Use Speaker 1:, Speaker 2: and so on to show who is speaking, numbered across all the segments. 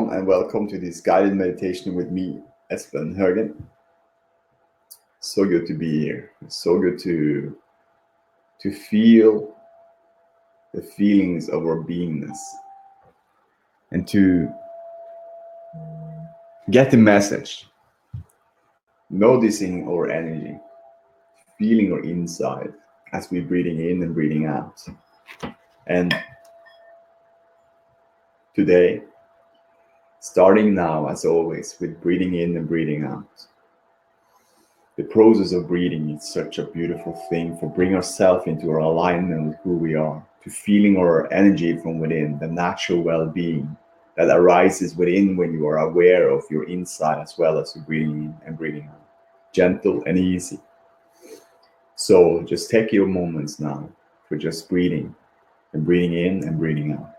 Speaker 1: Shalom and welcome to this guided meditation with me, Espen, Haugen. So good to be here. So good to feel the feelings of our beingness and to get the message, noticing our energy, feeling our inside as we're breathing in and breathing out. And today, starting now, as always, with breathing in and breathing out. The process of breathing is such a beautiful thing for bringing ourselves into our alignment with who we are, to feeling our energy from within, the natural well-being that arises within when you are aware of your inside as well as breathing in and breathing out. Gentle and easy. So just take your moments now for just breathing and breathing in and breathing out.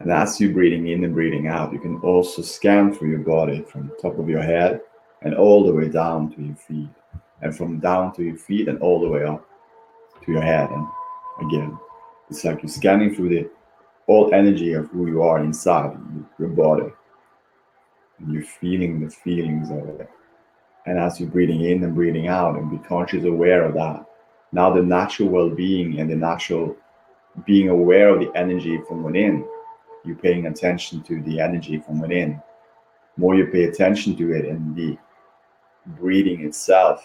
Speaker 1: And as you're breathing in and breathing out, you can also scan through your body from the top of your head and all the way down to your feet. And from down to your feet and all the way up to your head. And again, it's like you're scanning through the all energy of who you are inside your body. And you're feeling the feelings of it. And as you're breathing in and breathing out and be conscious aware of that, now the natural well-being and the natural being aware of the energy from within, you're paying attention to the energy from within. More you pay attention to it and the breathing itself,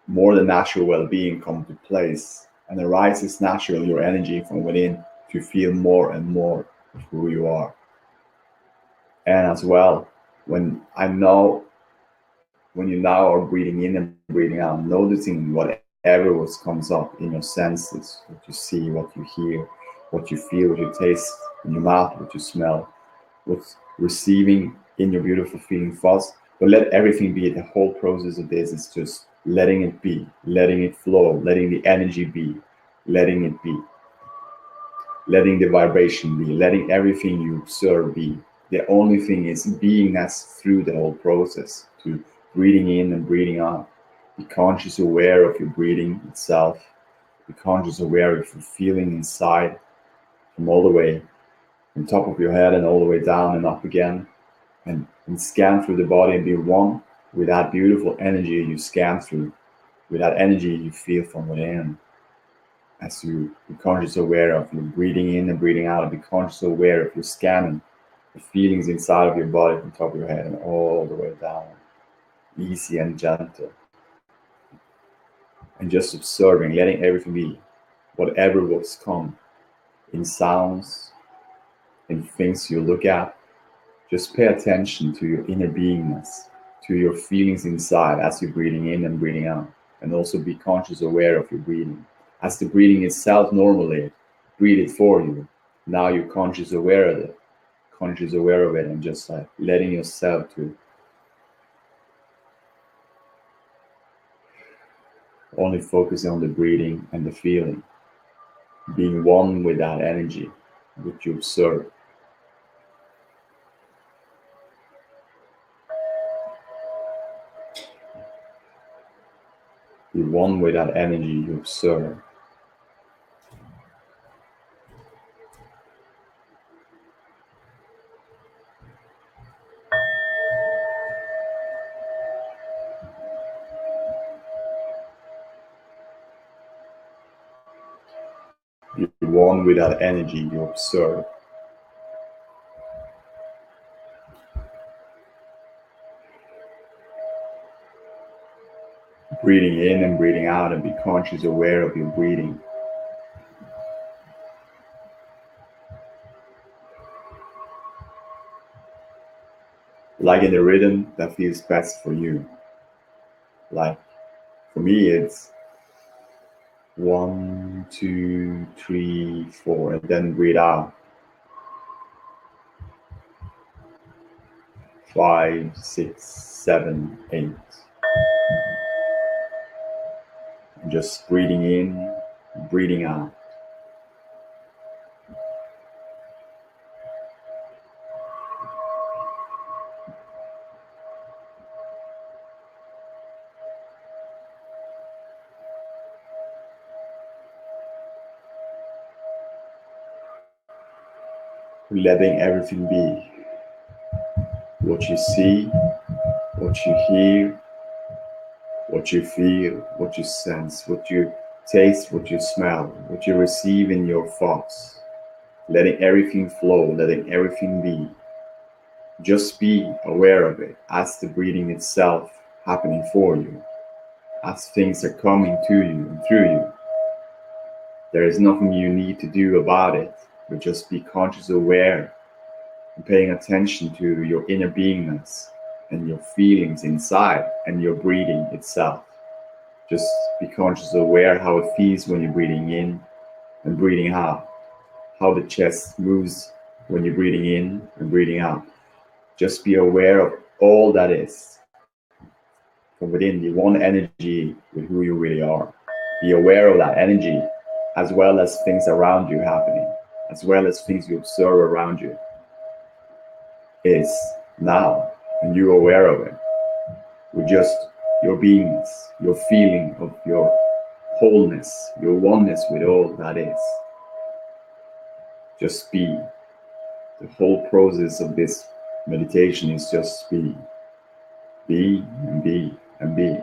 Speaker 1: more the natural well-being comes to place and arises naturally your energy from within to feel more and more of who you are. And as well, when you now are breathing in and breathing out, noticing whatever comes up in your senses, what you see, what you hear, what you feel, what you taste in your mouth, what you smell, what's receiving in your beautiful feeling thoughts. But let everything be. The whole process of this is just letting it be, letting it flow, letting the energy be, letting it be, letting the vibration be, letting everything you observe be. The only thing is beingness through the whole process, to breathing in and breathing out. Be conscious aware of your breathing itself. Be conscious aware of your feeling inside, from all the way from top of your head and all the way down and up again. And scan through the body and be one with that beautiful energy you scan through, with that energy you feel from within. As you be conscious aware of your breathing in and breathing out, and be conscious aware of your scanning the feelings inside of your body from top of your head and all the way down, easy and gentle. And just observing, letting everything be, whatever was come, in sounds, in things you look at. Just pay attention to your inner beingness, to your feelings inside as you're breathing in and breathing out. And also be conscious aware of your breathing. As the breathing itself normally, breathe it for you. Now you're conscious aware of it, and just like letting yourself to only focus on the breathing and the feeling. Being one with that energy, which you observe. Be one with that energy you observe. Be one with that energy you observe. Breathing in and breathing out, and be conscious aware of your breathing. Like in the rhythm that feels best for you. Like for me, it's 1, 2, 3, 4, and then breathe out. 5, 6, 7, 8. And just breathing in, breathing out. Letting everything be. What you see, what you hear, what you feel, what you sense, what you taste, what you smell, what you receive in your thoughts. Letting everything flow, letting everything be. Just be aware of it as the breathing itself happening for you, as things are coming to you and through you. There is nothing you need to do about it, but just be conscious aware and paying attention to your inner beingness and your feelings inside and your breathing itself. Just be conscious aware how it feels when you're breathing in and breathing out, how the chest moves when you're breathing in and breathing out. Just be aware of all that is from within the one energy with who you really are. Be aware of that energy as well as things around you happening, as well as things you observe around you is now, and you're aware of it. With just your beingness, your feeling of your wholeness, your oneness with all that is. Just be. The whole process of this meditation is just be. Be and be and be.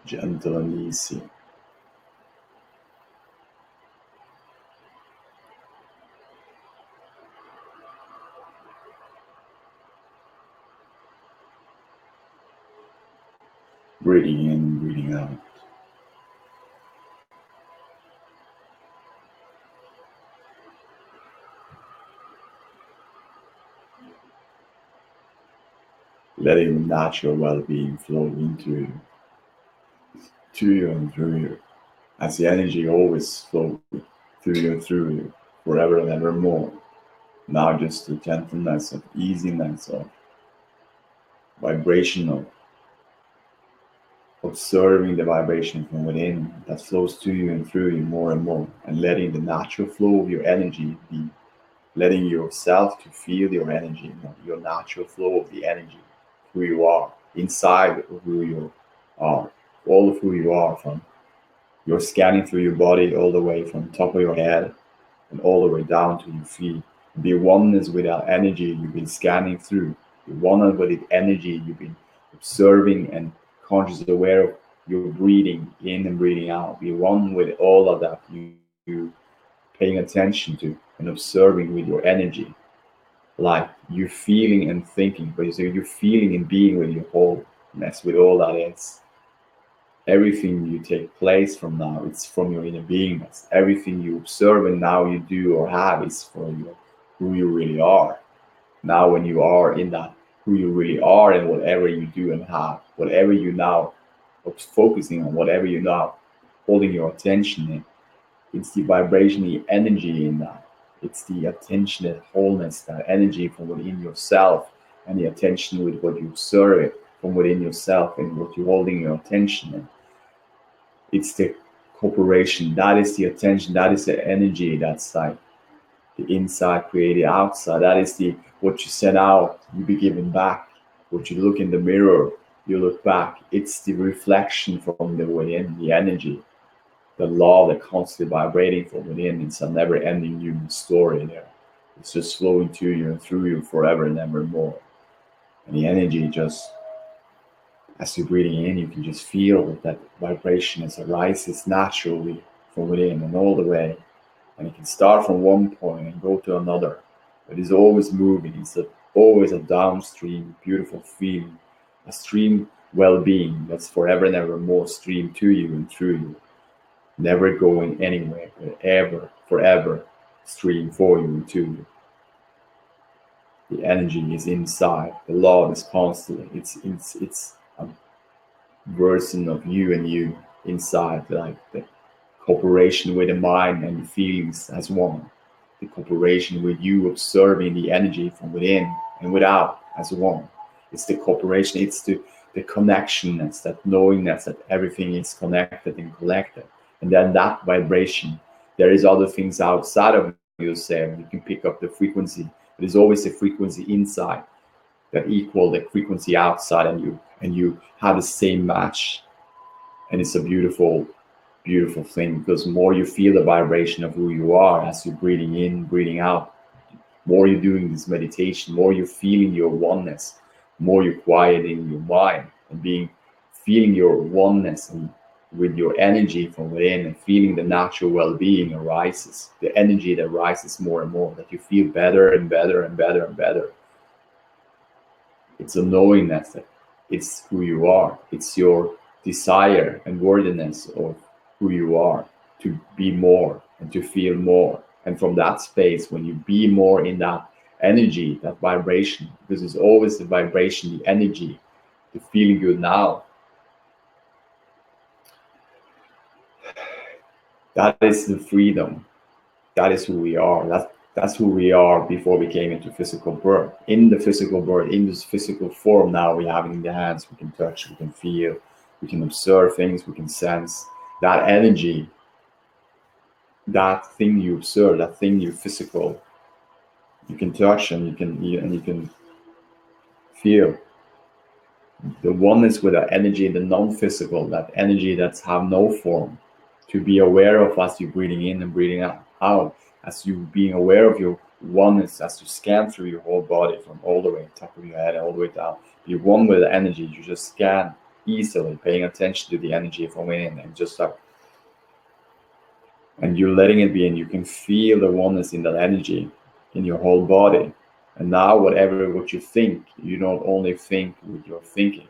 Speaker 1: gentle and easy. Breathing in, breathing out. Letting the natural well-being flow into you, to you and through you, as the energy always flows through you and through you, forever and evermore. Now just the gentleness of easiness of vibrational, observing the vibration from within that flows to you and through you more and more, and letting the natural flow of your energy be, letting yourself to feel your energy, your natural flow of the energy, who you are, inside of who you are, all of who you are, from you're scanning through your body all the way from top of your head and all the way down to your feet. The oneness with that energy you've been scanning through, the oneness with the energy you've been observing and consciously aware of your breathing in and breathing out. Be one with all of that you paying attention to and observing with your energy. Like you're feeling and thinking, but you're feeling and being with your wholeness, with all that is. Everything you take place from now, it's from your inner beingness. Everything you observe and now you do or have is for you, who you really are. Now when you are in that, who you really are, and whatever you do and have, whatever you now are focusing on, whatever you now holding your attention in, it's the vibration, the energy in that. It's the attention, that wholeness, that energy from within yourself, and the attention with what you observe it from within yourself and what you're holding your attention in. It's the cooperation, that is the attention, that is the energy that's like the inside created outside. That is the what you send out, you be given back. What you look in the mirror, you look back. It's the reflection from the within, the energy, the law that constantly vibrating from within. It's a never-ending human story there. It's just flowing to you and through you forever and ever more. And the energy just, as you're breathing in, you can just feel that vibration as it rises naturally from within and all the way. And it can start from one point and go to another. But it's always moving. It's always a downstream, beautiful feeling, a stream well-being that's forever and ever more stream to you and through you. Never going anywhere, but ever, forever stream for you and to you. The energy is inside. The law is constantly. It's a version of you and you inside, like the cooperation with the mind and the feelings as one. The cooperation with you observing the energy from within and without as one. It's the cooperation, it's the connectionness, that knowingness that everything is connected and collected. And then that vibration, there is other things outside of yourself. You can pick up the frequency. There's always a frequency inside that equal the frequency outside, and you have the same match. And it's a beautiful thing, because more you feel the vibration of who you are as you're breathing in, breathing out, more you're doing this meditation, more you're feeling your oneness, more you're quieting your mind and feeling your oneness and with your energy from within, and feeling the natural well-being arises, the energy that rises more and more, that you feel better and better and better and better. It's a knowingness that it's who you are. It's your desire and worthiness of who you are, to be more and to feel more. And from that space, when you be more in that energy, that vibration, because it's always the vibration, the energy, the feeling good now, that is the freedom. That is who we are. That's who we are before we came into physical birth. In the physical birth, in this physical form now we have it in the hands, we can touch, we can feel, we can observe things, we can sense. That energy, that thing you observe, that thing you physical, you can touch and you can feel. The oneness with that energy, the non-physical, that energy that's have no form, to be aware of as you're breathing in and breathing out, as you being aware of your oneness, as you scan through your whole body from all the way top of your head all the way down. Be one with the energy. You just scan easily, paying attention to the energy from within, and just like, and you're letting it be, and you can feel the oneness in that energy in your whole body. And now whatever what you think, you don't only think with your thinking.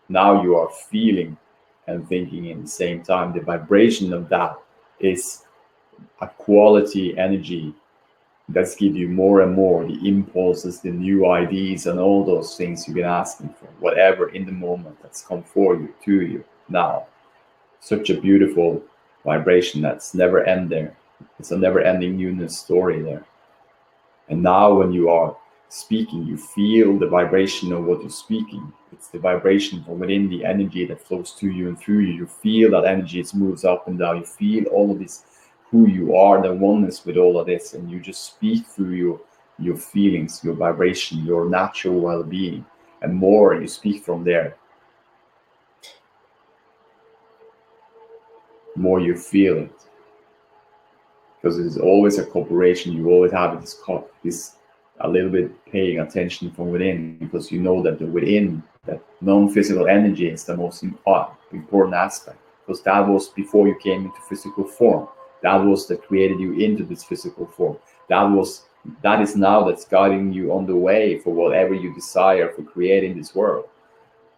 Speaker 1: Now you are feeling and thinking in the same time. The vibration of that is a quality energy that's give you more and more the impulses, the new ideas, and all those things you've been asking for, whatever in the moment that's come for you, to you now. Such a beautiful vibration that's never ending. It's a never ending newness story there. And now when you are speaking, you feel the vibration of what you're speaking. It's the vibration from within, the energy that flows to you and through you. You feel that energy, it moves up and down. You feel all of this, who you are, the oneness with all of this, and you just speak through your feelings, your vibration, your natural well-being, and more, you speak from there. More you feel it, because it's always a cooperation. You always have this a little bit paying attention from within, because you know that the within, that non-physical energy, is the most important aspect, because that was before you came into physical form. That was that created you into this physical form. That is now that's guiding you on the way for whatever you desire for creating this world.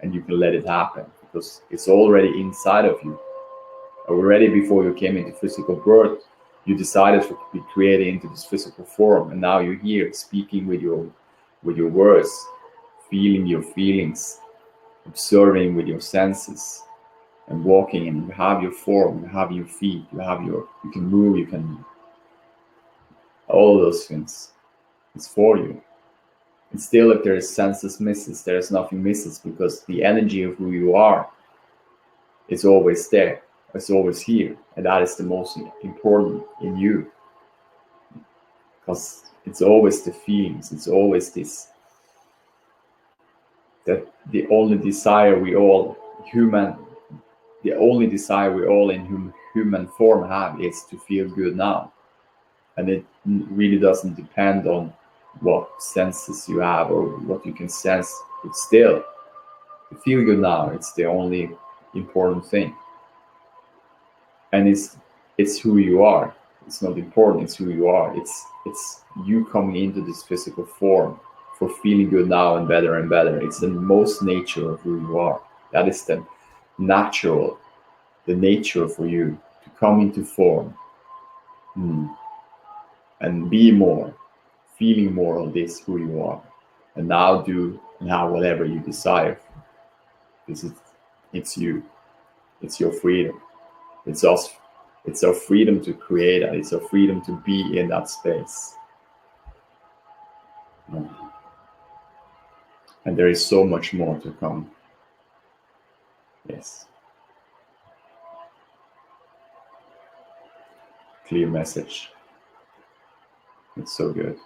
Speaker 1: And you can let it happen, because it's already inside of you. Already before you came into physical birth, you decided to be created into this physical form, and now you're here speaking with your words, feeling your feelings, observing with your senses, and walking. And you have your form, you have your feet, you can move, you can, all those things. It's for you. And still, if there is senses misses, there is nothing misses, because the energy of who you are is always there. It's always here, and that is the most important in you, because it's always the feelings. It's always this, that the only desire we all in human form have is to feel good now. And it really doesn't depend on what senses you have or what you can sense. It's still, to feel good now, it's the only important thing. And it's who you are. It's not important, it's who you are. It's you coming into this physical form for feeling good now and better. It's the most nature of who you are. That is the nature for you to come into form and be more, feeling more of this, who you are. And now do whatever you desire. It's you. It's your freedom. It's us. It's our freedom to create it. It's our freedom to be in that space. And there is so much more to come. Yes. Clear message. It's so good.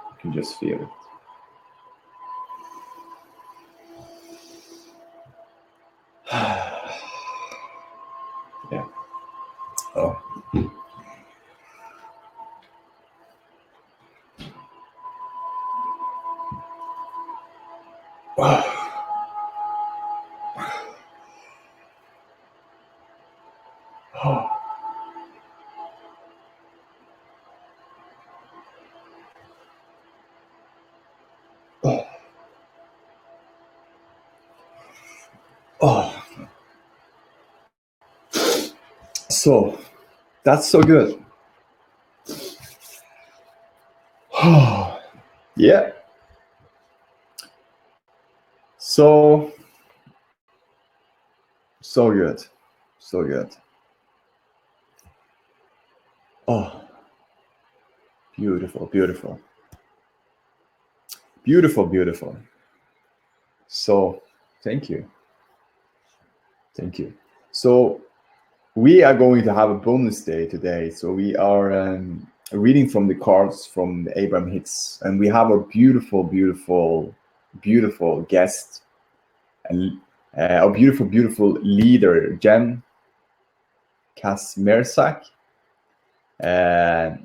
Speaker 1: You can just feel it. Yeah. Oh. Wow. Oh. Oh. Oh. So that's so good. Oh. Yeah. So good. So good. Oh. Beautiful, beautiful. Beautiful, beautiful. So thank you. Thank you. So we are going to have a bonus day today. So we are reading from the cards from Abraham Hicks, and we have a beautiful, beautiful, beautiful guest, and a beautiful, beautiful leader, Jen Kazmierczak.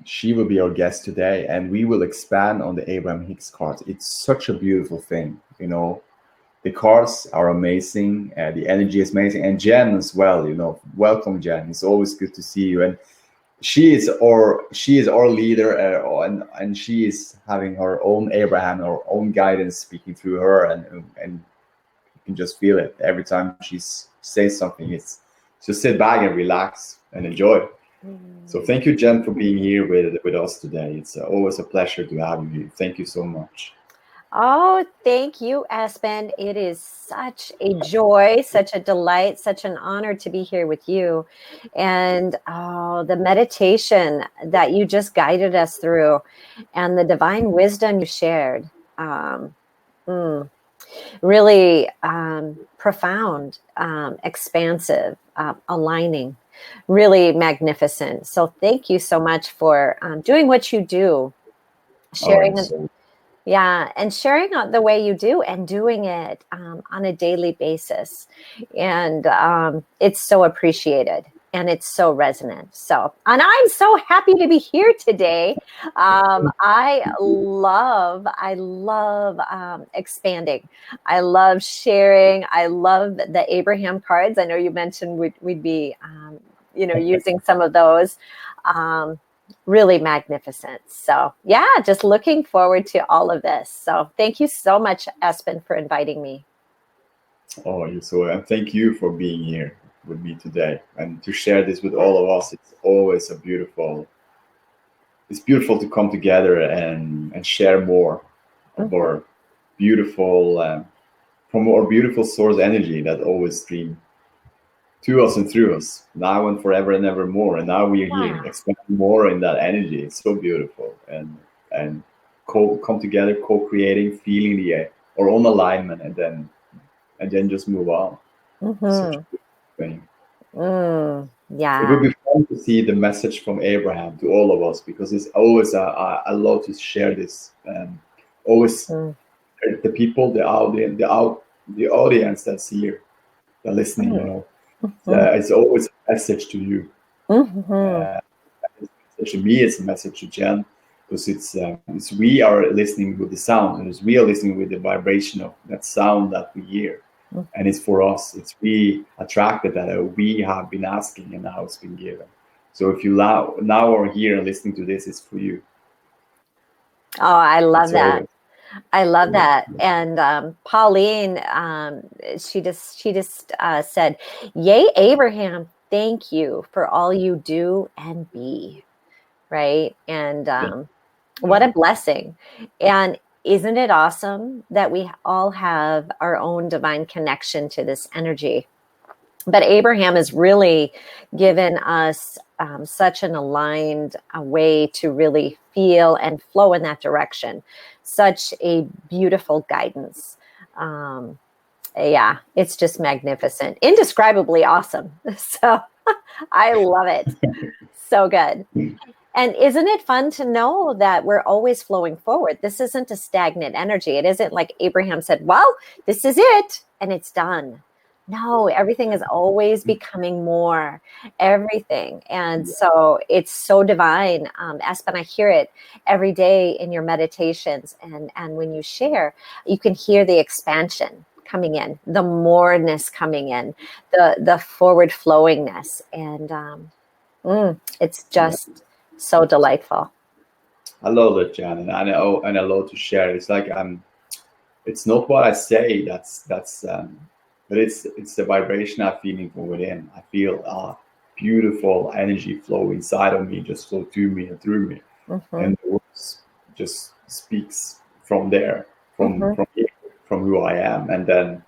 Speaker 1: She will be our guest today, and we will expand on the Abraham Hicks cards. It's such a beautiful thing, you know. The cards are amazing. The energy is amazing, and Jen as well. Welcome, Jen. It's always good to see you. And she is our leader, and she is having her own Abraham, her own guidance speaking through her, and you can just feel it every time she says something. It's just sit back and relax and enjoy. So thank you, Jen, for being here with us today. It's always a pleasure to have you here. Thank you so much.
Speaker 2: Oh, thank you, Espen. It is such a joy, such a delight, such an honor to be here with you. And the meditation that you just guided us through and the divine wisdom you shared. Um, mm, really profound, expansive, aligning, really magnificent. So thank you so much for doing what you do,
Speaker 1: Oh,
Speaker 2: sharing. Yeah, and sharing out the way you do and doing it on a daily basis. And it's so appreciated and it's so resonant. So, and I'm so happy to be here today. I love expanding. I love sharing. I love the Abraham cards. I know you mentioned we'd be, using some of those. Really magnificent. So yeah, just looking forward to all of this. So thank you so much, Espen, for inviting me.
Speaker 1: Oh, you're so, and thank you for being here with me today and to share this with all of us. It's always it's beautiful to come together and share more of our beautiful, from our beautiful source energy that always stream to us and through us, now and forever and ever more. And now we are here,
Speaker 2: Yeah.
Speaker 1: expanding more in that energy. It's so beautiful, and come together, co-creating, feeling our own alignment, and then just move on. Such a
Speaker 2: Mm-hmm.
Speaker 1: good thing. It
Speaker 2: Yeah.
Speaker 1: would be fun to see the message from Abraham to all of us, because it's always I love to share this. Always
Speaker 2: Mm-hmm.
Speaker 1: the people, the audience that's here, they're listening. It's always a message to you.
Speaker 2: Mm-hmm.
Speaker 1: Uh, it's a message to me, it's a message to Jen, because it's we are listening with the sound, and it's we are listening with the vibration of that sound that we hear, and it's for us. It's we attracted that, we have been asking, and now it's been given. So if you now are here and listening to this, it's for you.
Speaker 2: Oh, I love
Speaker 1: It's
Speaker 2: that.
Speaker 1: always.
Speaker 2: I love that. And Pauline, she just said, "Yay, Abraham! Thank you for all you do and be." Right. And
Speaker 1: Yeah,
Speaker 2: what
Speaker 1: yeah.
Speaker 2: a blessing. And isn't it awesome that we all have our own divine connection to this energy? But Abraham has really given us such an aligned way to really feel and flow in that direction. Such a beautiful guidance. Um, yeah, it's just magnificent, indescribably awesome. So I love it. So good. And isn't it fun to know that we're always flowing forward? This isn't a stagnant energy. It isn't like Abraham said, well, this is it and it's done. No, everything is always becoming more, everything. And so it's so divine. Espen, I hear it every day in your meditations. And when you share, you can hear the expansion coming in, the moreness coming in, the forward flowingness. And it's
Speaker 1: Yeah.
Speaker 2: just so delightful.
Speaker 1: I love that, Jan, and I love to share. It's like it's not what I say. But it's the vibration I'm feeling from within. I feel beautiful energy flow inside of me, just flow to me and through me,
Speaker 2: Hmm.
Speaker 1: and the words just speaks from there, from
Speaker 2: Hmm.
Speaker 1: from here, from who I am, and then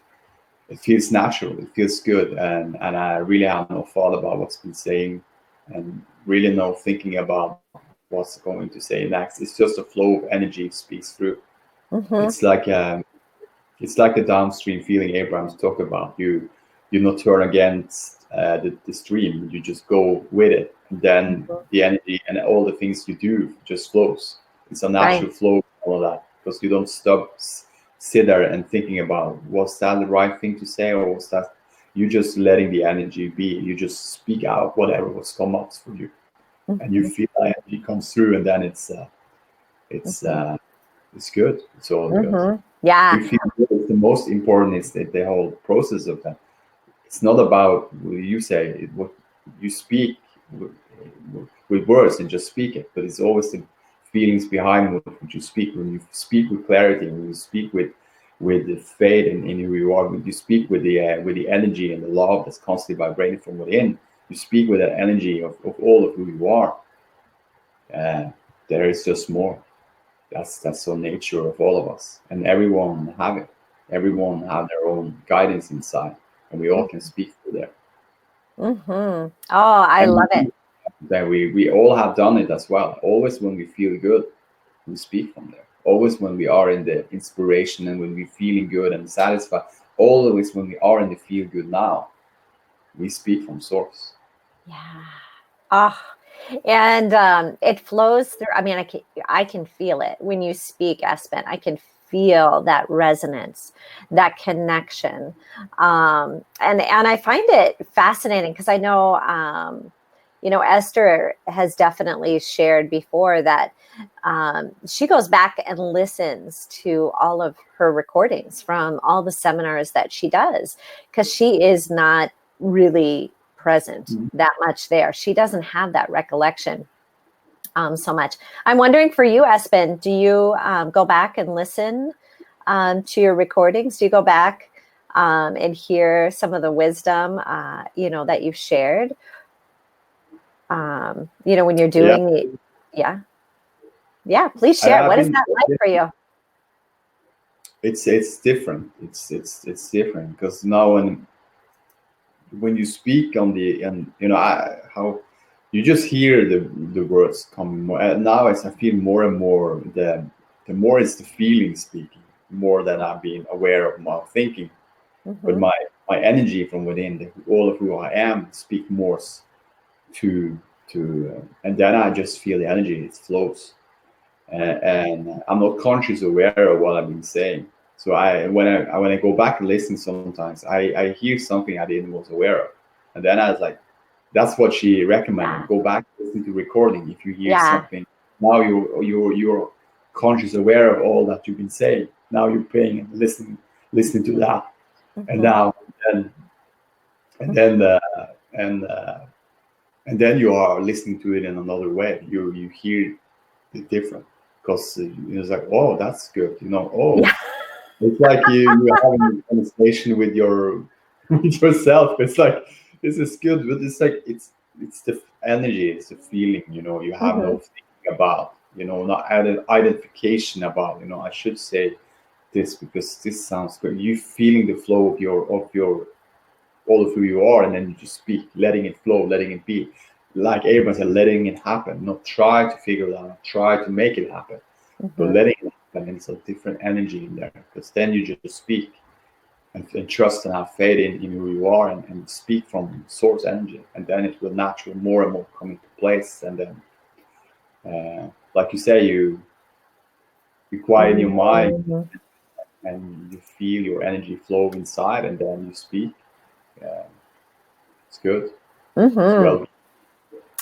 Speaker 1: it feels natural. It feels good, and I really have no thought about what's been saying, and really no thinking about what's going to say next. It's just a flow of energy speaks through.
Speaker 2: Hmm.
Speaker 1: It's like the downstream feeling Abrams talked about. You not turn against the stream. You just go with it, and then the energy and all the things you do just flows. It's a
Speaker 2: Right.
Speaker 1: natural flow, all of that, because you don't stop, sit there and thinking about was that the right thing to say, or was that you just letting the energy be. You just speak out whatever was come up for you, and you
Speaker 2: Hmm.
Speaker 1: feel that energy comes through, and then it's
Speaker 2: Hmm.
Speaker 1: it's good. It's all good.
Speaker 2: Hmm. Yeah.
Speaker 1: You feel good. the most important is that the whole process of that. It's not about what you say, what you speak with words and just speak it, but it's always the feelings behind what you speak. When you speak with clarity, when you speak with the faith in who you are, when you speak with the energy and the love that's constantly vibrating from within, you speak with that energy of all of who you are. There is just more. That's the nature of all of us, and everyone have it. Everyone have their own guidance inside, and we all can speak through there.
Speaker 2: Oh, I love it.
Speaker 1: That we all have done it as well. Always when we feel good, we speak from there. Always when we are in the inspiration and when we're feeling good and satisfied. Always when we are in the feel good now, we speak from source.
Speaker 2: Yeah. Oh, and it flows through. I mean, I can feel it when you speak, Espen. I can feel that resonance, that connection, and I find it fascinating because I know, Esther has definitely shared before that she goes back and listens to all of her recordings from all the seminars that she does because she is not really present that much there. She doesn't have that recollection so much. I'm wondering for you, Espen, do you go back and listen to your recordings? Do you go back and hear some of the wisdom, that you've shared? When you're doing yeah, please share. What is that like for you?
Speaker 1: It's different. It's different because now when you speak on the how you just hear the words coming more. Now as I feel more and more the more it's the feeling speaking more than I'm being aware of my thinking. But my energy from within, all of who I am, speak more to and then I just feel the energy. It flows, and I'm not conscious aware of what I've been saying. So when I go back and listen, sometimes I hear something I didn't was aware of, and then I was like, that's what she recommended. Go back and listen to recording. If you hear something, now you're conscious aware of all that you've been saying. Now you're paying and listening to that, and now and then you are listening to it in another way. You hear it different because it's like, oh, that's good. It's like you're having a conversation with with yourself. It's like this is good, but it's like it's the energy, it's the feeling. You have no thinking about. Not identification about. I should say this because this sounds good. You feeling the flow of your all of who you are, and then you just speak, letting it flow, letting it be. Like everyone said, letting it happen. Not try to figure it out, try to make it happen, but letting it happen. And it's a different energy in there because then you just speak and trust and have faith in who you are and speak from source energy, and then it will naturally more and more come into place. And then, like you say, you quiet your mind and you feel your energy flow inside, and then you speak. It's good. It's well.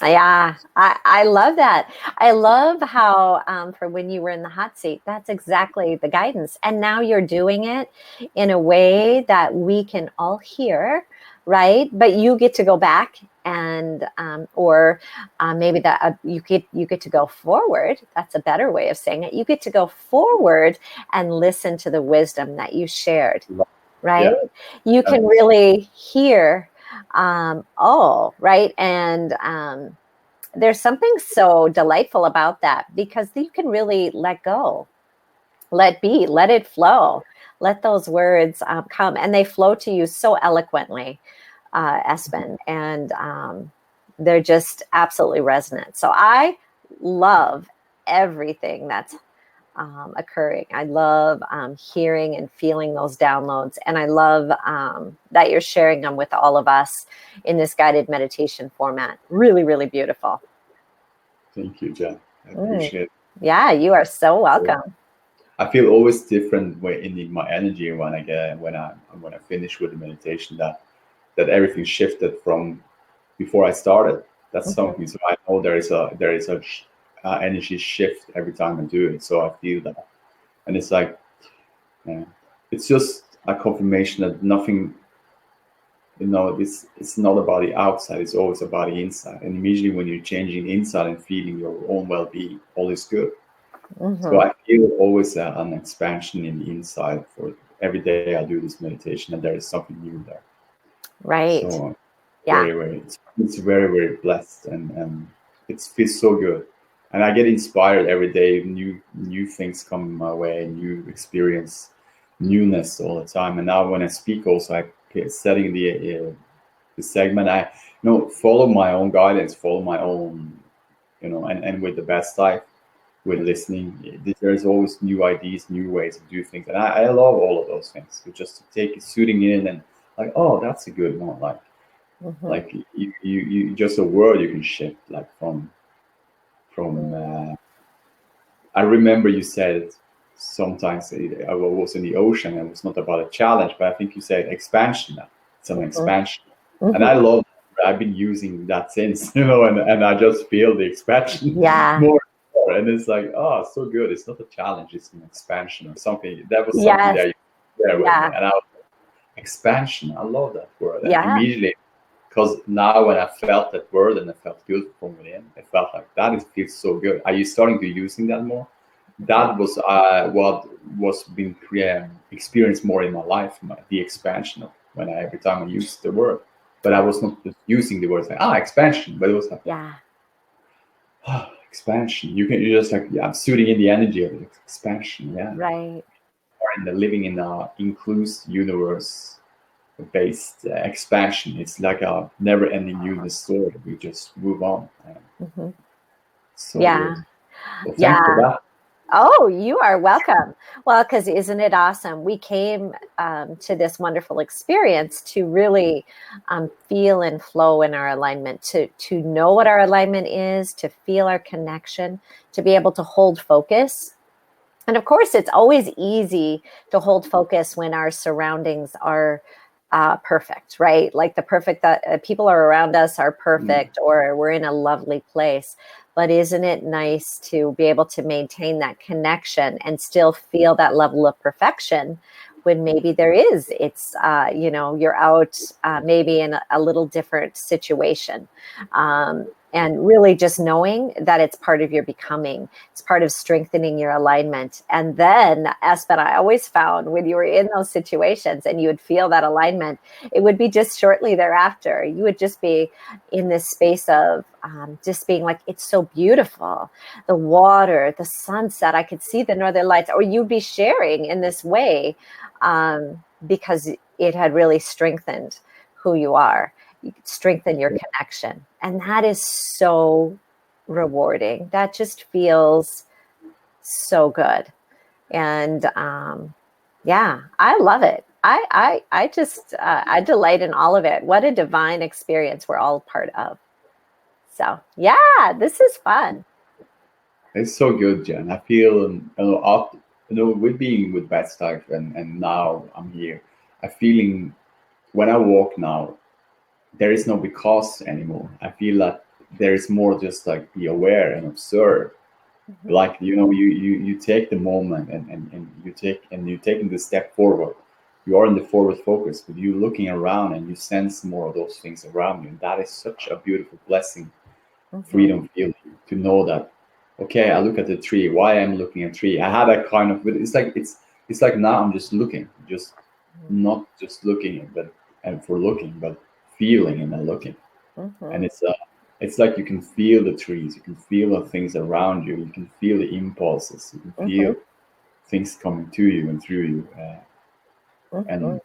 Speaker 2: Yeah, I love that. I love how for when you were in the hot seat, that's exactly the guidance. And now you're doing it in a way that we can all hear, right? But you get to go back and or maybe that you get to go forward. That's a better way of saying it. You get to go forward and listen to the wisdom that you shared, right? You can really hear right. And there's something so delightful about that because you can really let go, let be, let it flow, let those words come, and they flow to you so eloquently, Espen, and they're just absolutely resonant. So I love everything that's occurring. I love hearing and feeling those downloads. And I love that you're sharing them with all of us in this guided meditation format. Really, really beautiful.
Speaker 1: Thank you, Jen. I appreciate it.
Speaker 2: Yeah, you are so welcome.
Speaker 1: I feel always different in my energy when I finish with the meditation that everything shifted from before I started. That's something. So I know there is a energy shift every time I do it. So I feel that, and it's like it's just a confirmation that nothing, it's not about the outside, it's always about the inside. And immediately when you're changing the inside and feeling your own well-being, all is good. So I feel always an expansion in the inside. For every day I do this meditation, and there is something new there.
Speaker 2: Right.
Speaker 1: So
Speaker 2: Yeah.
Speaker 1: it's very, very blessed, and it feels so good. And I get inspired every day. New things come my way, new experience, newness all the time. And now when I speak, also setting the segment, I follow my own guidance, follow my own, and with the best life, with listening, there's always new ideas, new ways to do things, and I love all of those things. So just to take it, soothing in, and like, oh, that's a good one. Like you just a word you can shift, like from. I remember you said sometimes I was in the ocean, and it was not about a challenge, but I think you said expansion. Now it's an expansion, and I love. I've been using that since, and I just feel the expansion more. And it's like, oh, so good. It's not a challenge, it's an expansion or something. That was something that you shared with me. And I was like, expansion, I love that word. And immediately, because now when I felt that word and I felt good from within, I felt like feels so good. Are you starting to using that more? That was what was being experienced more in my life, the expansion of every time I used the word. But I was not just using the words like, expansion, but it was like, expansion. You just like, I'm soothing in the energy of expansion. Yeah.
Speaker 2: Right.
Speaker 1: Or living in a inclusive universe based expansion. It's like a never ending universe story. We just move on. So good. Well, thanks for that.
Speaker 2: Oh, you are welcome. Well, because isn't it awesome? We came to this wonderful experience to really feel and flow in our alignment, to know what our alignment is, to feel our connection, to be able to hold focus. And of course, it's always easy to hold focus when our surroundings are perfect, right? Like the perfect that people are around us are perfect, or we're in a lovely place. But isn't it nice to be able to maintain that connection and still feel that level of perfection when maybe it's you're out maybe in a little different situation. And really just knowing that it's part of your becoming, it's part of strengthening your alignment. And then, Espen, I always found when you were in those situations and you would feel that alignment, it would be just shortly thereafter. You would just be in this space of just being like, it's so beautiful. The water, the sunset, I could see the northern lights, or you'd be sharing in this way because it had really strengthened who you are. You could strengthen your connection. And that is so rewarding. That just feels so good. And I love it. I just I delight in all of it. What a divine experience we're all part of. So this is fun.
Speaker 1: It's so good, Jen. I feel after, with being with Best Life, and now I'm here. I'm feeling when I walk now, there is no because anymore. I feel that there is more just like be aware and observe. Like you take the moment, and you're taking the step forward. You are in the forward focus, but you looking around and you sense more of those things around you, and that is such a beautiful blessing, freedom feeling to know that. Okay, I look at the tree. Why I'm looking at tree? I had a kind of, it's like now I'm just looking, just not just looking, but feeling and then looking. And it's like you can feel the trees, you can feel the things around you, you can feel the impulses, you can feel things coming to you and through you, and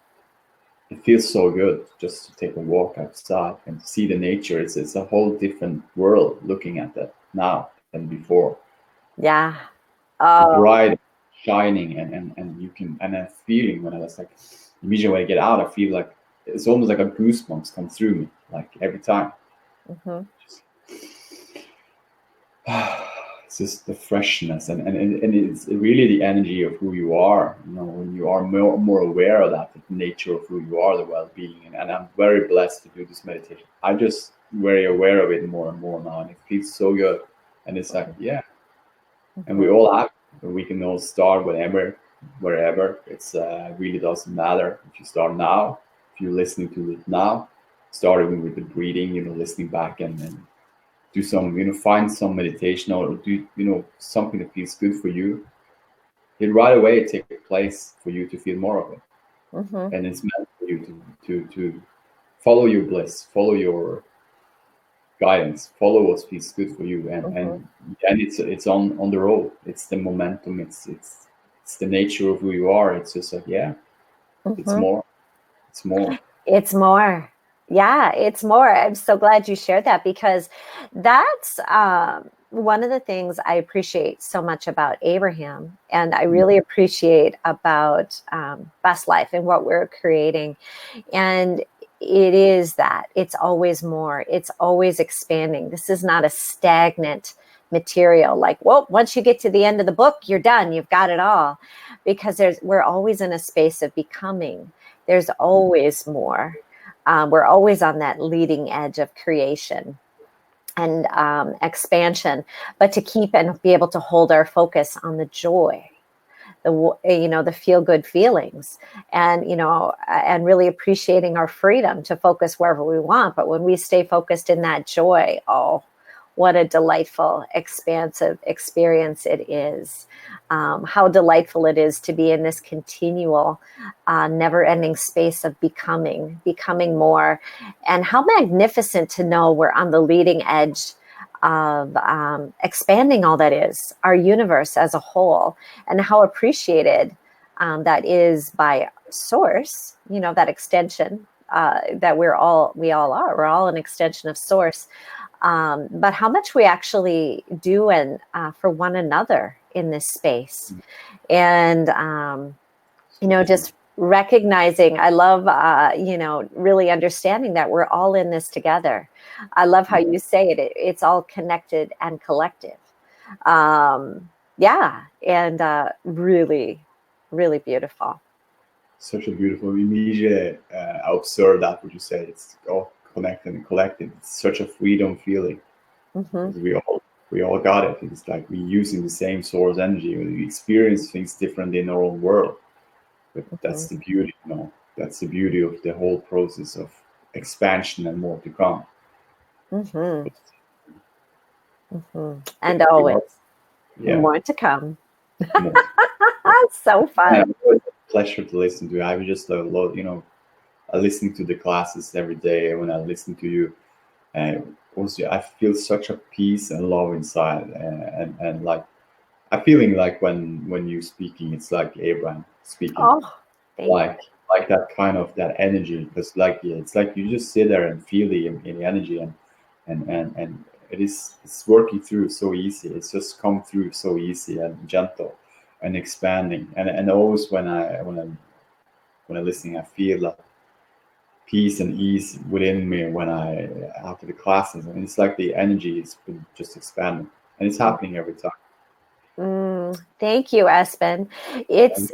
Speaker 1: it feels so good just to take a walk outside and see the nature. It's a whole different world looking at that now than before.
Speaker 2: Yeah.
Speaker 1: Bright, shining, and you can, and then feeling when I was like, immediately when I get out, I feel like it's almost like a goosebumps come through me, like every time. It's just the freshness, and it's really the energy of who you are. When you are more aware of that, the nature of who you are, the well-being, and I'm very blessed to do this meditation. I'm just very aware of it more and more now, and it feels so good. And it's like, and we all have, we can all start whenever. wherever. It's really doesn't matter if you start now, if you're listening to it now, starting with the breathing, listening back and do some, find some meditation or do, something that feels good for you. It right away take place for you to feel more of it.
Speaker 2: Mm-hmm.
Speaker 1: And it's meant for you to follow your bliss, follow your guidance, follow what feels good for you,
Speaker 2: Mm-hmm.
Speaker 1: and it's on the road. It's the momentum. It's the nature of who you are. It's just like, yeah, it's
Speaker 2: Mm-hmm.
Speaker 1: more. It's more.
Speaker 2: It's more. Yeah, it's more. I'm so glad you shared that because that's one of the things I appreciate so much about Abraham. And I really appreciate about Best Life and what we're creating. And it is that it's always more, it's always expanding. This is not a stagnant material like, well, once you get to the end of the book, you're done, you've got it all. Because we're always in a space of becoming. There's always more. We're always on that leading edge of creation and expansion, but to keep and be able to hold our focus on the joy, the feel good feelings, and and really appreciating our freedom to focus wherever we want. But when we stay focused in that joy, oh, what a delightful, expansive experience it is. How delightful it is to be in this continual, never-ending space of becoming more, and how magnificent to know we're on the leading edge of expanding all that is our universe as a whole, and how appreciated that is by source, that extension that we all are. We're all an extension of source. But how much we actually do and for one another in this space. And, just recognizing, I love, really understanding that we're all in this together. I love how you say it's all connected and collective. Yeah. And really, really beautiful.
Speaker 1: Such a beautiful immediate. I observe that what you say. It's all connected and collected. It's such a freedom feeling.
Speaker 2: Mm-hmm.
Speaker 1: We all got it. It's like we're using the same source energy. We experience things differently in our own world. But
Speaker 2: Mm-hmm.
Speaker 1: that's the beauty, That's the beauty of the whole process of expansion and more to come.
Speaker 2: Mm-hmm.
Speaker 1: But
Speaker 2: Mm-hmm.
Speaker 1: thank
Speaker 2: And
Speaker 1: you,
Speaker 2: always
Speaker 1: Mark. Yeah,
Speaker 2: more to come.
Speaker 1: more.
Speaker 2: So
Speaker 1: Yeah,
Speaker 2: fun.
Speaker 1: always a pleasure to listen to. I was just a lot, I listen to the classes every day. When I listen to you, and also I feel such a peace and love inside, and like I'm feeling like when you're speaking, it's like Abraham speaking,
Speaker 2: Oh, thank you.
Speaker 1: like that kind of that energy. Because like, yeah, it's like you just sit there and feel in the energy, and it's working through so easy. It's just come through so easy and gentle and expanding. And always when I listen, I feel like peace and ease within me when I after the classes, and it's like the energy is been just expanding, and it's happening every time.
Speaker 2: Thank you, Espen.
Speaker 1: And
Speaker 2: It's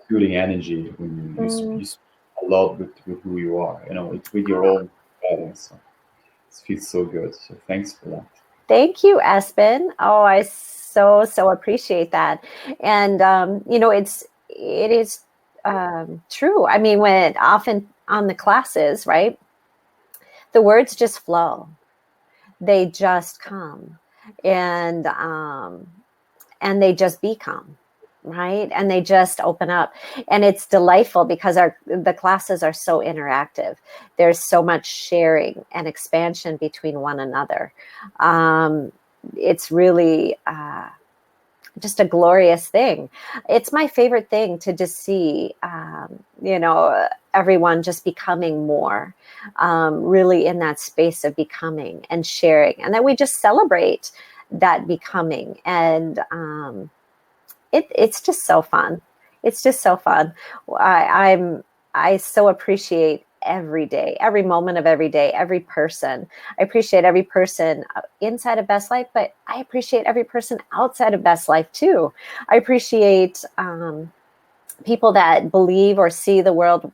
Speaker 1: soothing energy when
Speaker 2: mm,
Speaker 1: you speak a lot with who you are. It's with your own guidance. So it feels so good. So thanks for that.
Speaker 2: thank you, Espen. Oh, I so appreciate that. And it is true. I mean, when often on the classes, right, the words just flow. They just come, and they just become, right, and they just open up, and it's delightful because the classes are so interactive. There's so much sharing and expansion between one another. It's really just a glorious thing. It's my favorite thing to just see everyone just becoming more, really in that space of becoming and sharing, and then we just celebrate that becoming. And it's just so fun. It's just so fun. I so appreciate every day, every moment of every day, every person. I appreciate every person inside of Best Life, but I appreciate every person outside of Best Life too. I appreciate people that believe or see the world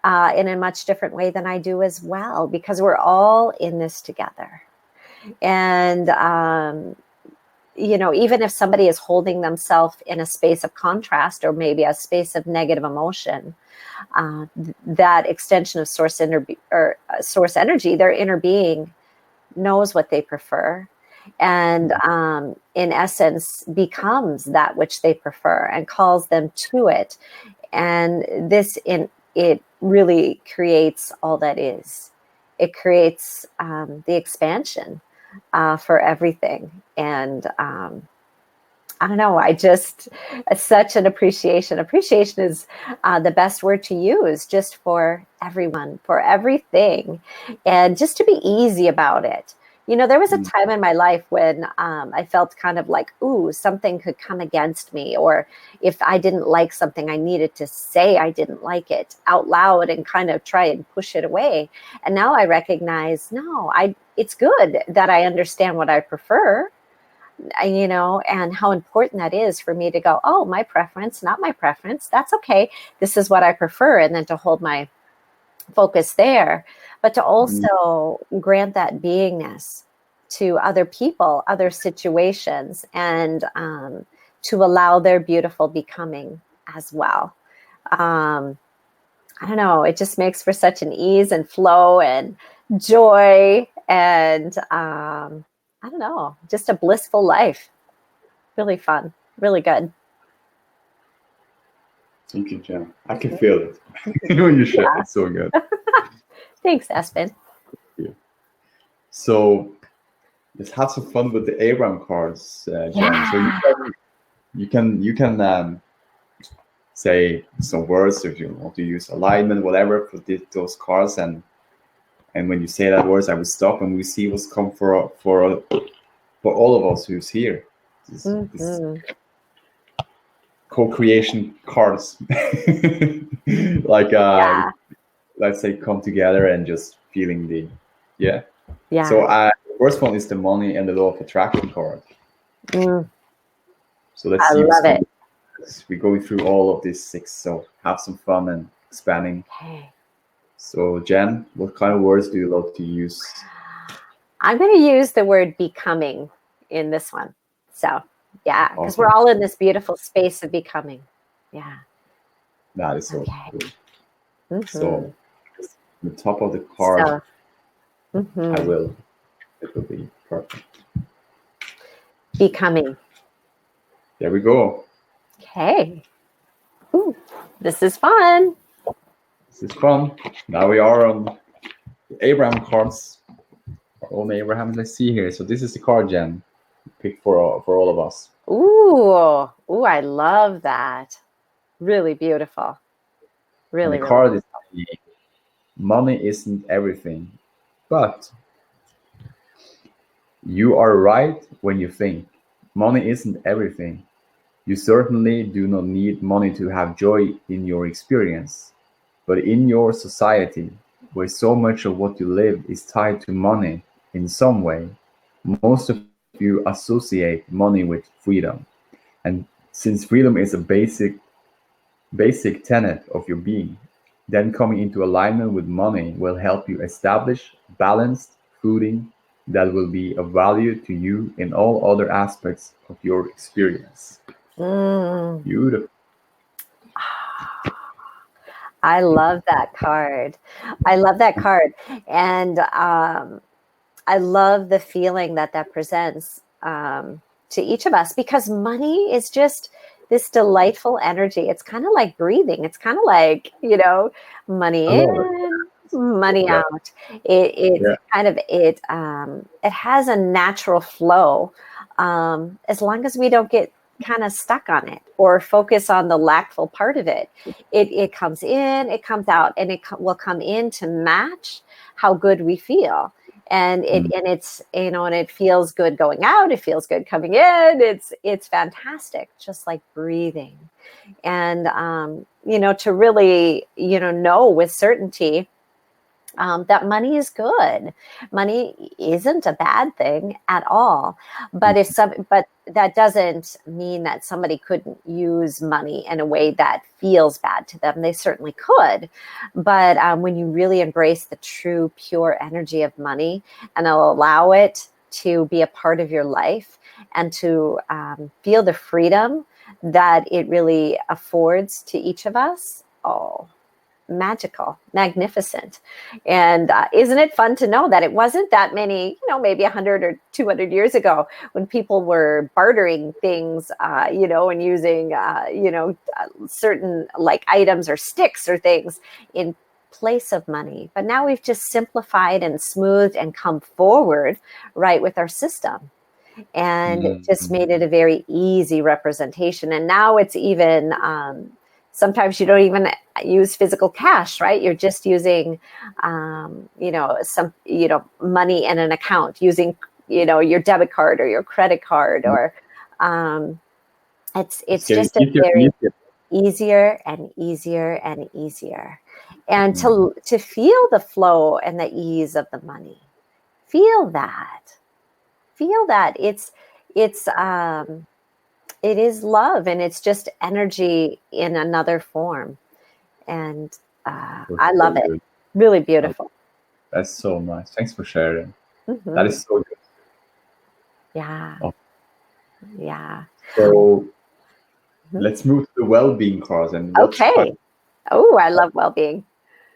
Speaker 2: in a much different way than I do as well, because we're all in this together. And even if somebody is holding themselves in a space of contrast or maybe a space of negative emotion, that extension of source energy, their inner being knows what they prefer, and in essence becomes that which they prefer and calls them to it. And it really creates all that is. It creates the expansion for everything. And I don't know, such an appreciation. Appreciation is the best word to use, just for everyone, for everything, and just to be easy about it. There was a time in my life when I felt kind of like, ooh, something could come against me. Or if I didn't like something, I needed to say I didn't like it out loud and kind of try and push it away. And now I recognize, no, it's good that I understand what I prefer, and how important that is for me to go, oh, my preference, not my preference. That's okay. This is what I prefer. And then to hold my focus there, but to also grant that beingness to other people, other situations, and to allow their beautiful becoming as well. I don't know, it just makes for such an ease and flow and joy and I don't know, just a blissful life. Really fun, really good.
Speaker 1: Thank you, Jen. I can feel it when you share. It's so good.
Speaker 2: Thanks, Espen.
Speaker 1: Yeah. So let's have some fun with the Abraham cards, Jen.
Speaker 2: Yeah.
Speaker 1: So you can say some words if you want to use alignment, whatever, for those cards, and when you say that words, I will stop and we see what's come for all of us who's here. This co-creation cards, like let's say, come together and just feeling the yeah. So the first one is the money and the law of attraction card. So let's see what's coming. We're going through all of these 6, so have some fun and expanding.
Speaker 2: Okay.
Speaker 1: So Jen, what kind of words do you love to use?
Speaker 2: I'm going to use the word becoming in this one. So yeah, because we're all in this beautiful space of becoming. Yeah.
Speaker 1: That is so cool. So the top of the card, it will be perfect.
Speaker 2: Becoming.
Speaker 1: There we go.
Speaker 2: Okay. Ooh, this is fun.
Speaker 1: This is fun. Now we are on the Abraham cards. Our own Abraham. Let's see here. So this is the card, Jen. Pick for all of us.
Speaker 2: Ooh, I love that. Really beautiful. Really,
Speaker 1: and the card is money isn't everything, but you are right when you think money isn't everything. You certainly do not need money to have joy in your experience, but in your society, where so much of what you live is tied to money in some way, most of you associate money with freedom. And since freedom is a basic tenet of your being, then coming into alignment with money will help you establish balanced footing that will be of value to you in all other aspects of your experience. Beautiful.
Speaker 2: I love that card. And I love the feeling that presents to each of us, because money is just this delightful energy. It's kind of like breathing. It's kind of like, money in, money out. It has a natural flow, as long as we don't get kind of stuck on it or focus on the lackful part of it. It comes in, it comes out, and it will come in to match how good we feel. And it feels good going out. It feels good coming in. It's fantastic, just like breathing. And to really know with certainty that money is good. Money isn't a bad thing at all. But but that doesn't mean that somebody couldn't use money in a way that feels bad to them. They certainly could. But when you really embrace the true, pure energy of money and allow it to be a part of your life and to feel the freedom that it really affords to each of us. Oh, magical, magnificent. And isn't it fun to know that it wasn't that many, maybe 100 or 200 years ago when people were bartering things, and using, certain like items or sticks or things in place of money. But now we've just simplified and smoothed and come forward right with our system and just made it a very easy representation. And now it's even sometimes you don't even use physical cash, right? You're just using some money in an account, using your debit card or your credit card, or it's just a very easier and easier and easier. And to feel the flow and the ease of the money, feel that it is love, and it's just energy in another form. And I love it. Good. Really beautiful.
Speaker 1: That's so nice. Thanks for sharing. That is so good.
Speaker 2: Yeah. Oh. Yeah.
Speaker 1: So let's move to the well-being card. And
Speaker 2: okay. Oh, I love well-being.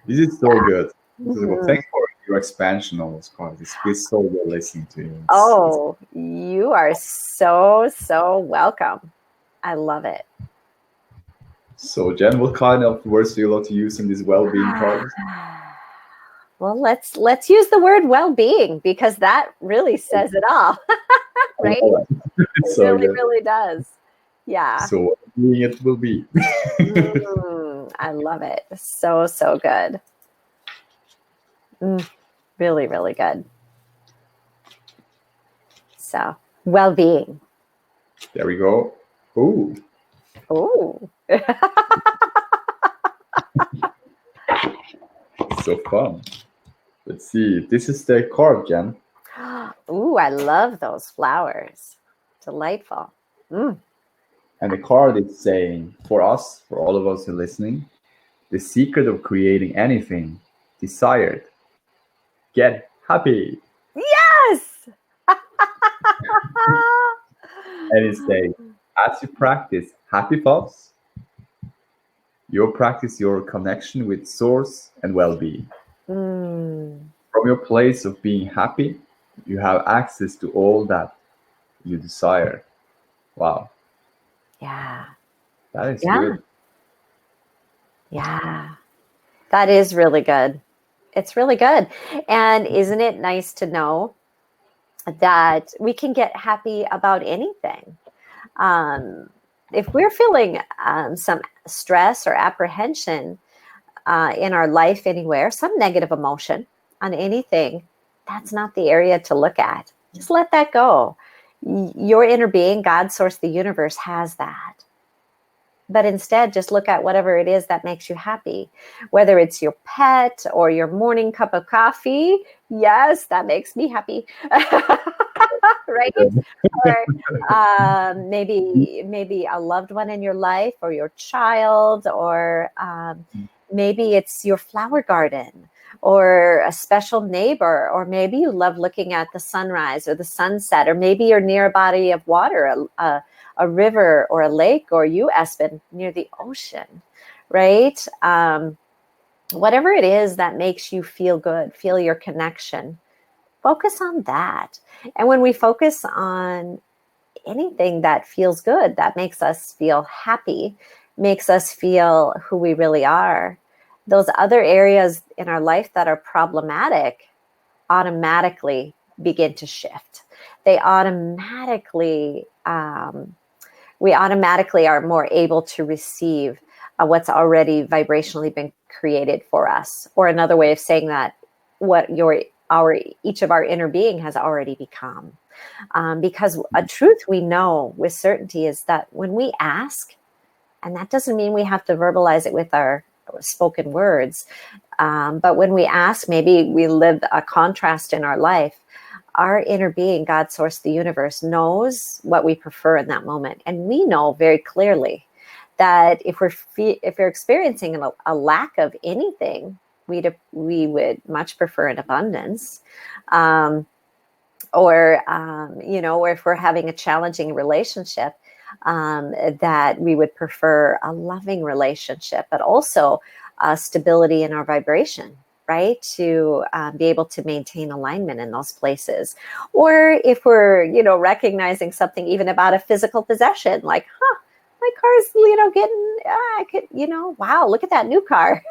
Speaker 1: This is so good. Thanks for your expansion on this card. It feels so good listening to you.
Speaker 2: You are so welcome. I love it.
Speaker 1: So, Jen, what kind of words do you love to use in this well-being card?
Speaker 2: Well, let's use the word well-being, because that really says it all, right? It really does. Yeah.
Speaker 1: So, well-being it will be.
Speaker 2: I love it. So good. Really, really good. So, well-being.
Speaker 1: There we go. Ooh. So fun. Let's see. This is the card, Jen.
Speaker 2: Ooh, I love those flowers. Delightful.
Speaker 1: And the card is saying, for all of us who are listening, the secret of creating anything desired. Get happy.
Speaker 2: Yes!
Speaker 1: And it's saying, as you practice happy thoughts, you practice your connection with source and well-being. From your place of being happy, you have access to all that you desire. Wow.
Speaker 2: Yeah.
Speaker 1: That is good.
Speaker 2: Yeah. That is really good. It's really good. And isn't it nice to know that we can get happy about anything? If we're feeling some stress or apprehension in our life anywhere, some negative emotion on anything, that's not the area to look at. Just let that go. Your inner being, God, source, the universe, has that. But instead, just look at whatever it is that makes you happy, whether it's your pet or your morning cup of coffee. Yes, that makes me happy. Right? Or maybe a loved one in your life, or your child, or maybe it's your flower garden, or a special neighbor, or maybe you love looking at the sunrise or the sunset, or maybe you're near a body of water, a river or a lake, or you, Espen, near the ocean, right? Whatever it is that makes you feel good, feel your connection, focus on that. And when we focus on anything that feels good, that makes us feel happy, makes us feel who we really are, those other areas in our life that are problematic automatically begin to shift. They automatically, we automatically are more able to receive what's already vibrationally been created for us. Or another way of saying that, what each of our inner being has already become. Because a truth we know with certainty is that when we ask, and that doesn't mean we have to verbalize it with our spoken words, but when we ask, maybe we live a contrast in our life, our inner being, God, source, the universe, knows what we prefer in that moment. And we know very clearly that if we're experiencing a lack of anything, we would much prefer an abundance. or or if we're having a challenging relationship, that we would prefer a loving relationship, but also stability in our vibration, right? To be able to maintain alignment in those places. Or if we're, recognizing something even about a physical possession, like, my car's, getting, I could, wow, look at that new car,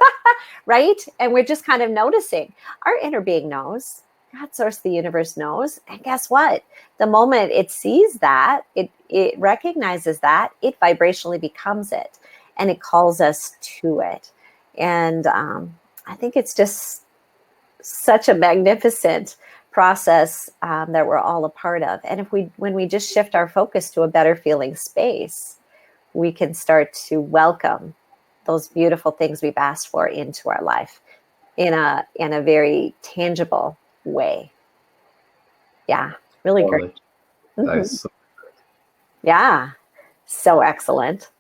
Speaker 2: right? And we're just kind of noticing. Our inner being knows. God, source, the universe knows. And guess what? The moment it sees that, it recognizes that, it vibrationally becomes it, and it calls us to it. And I think it's just such a magnificent process that we're all a part of. And when we just shift our focus to a better feeling space, we can start to welcome those beautiful things we've asked for into our life in a very tangible way. Yeah, really great.
Speaker 1: That is so
Speaker 2: Yeah, so excellent.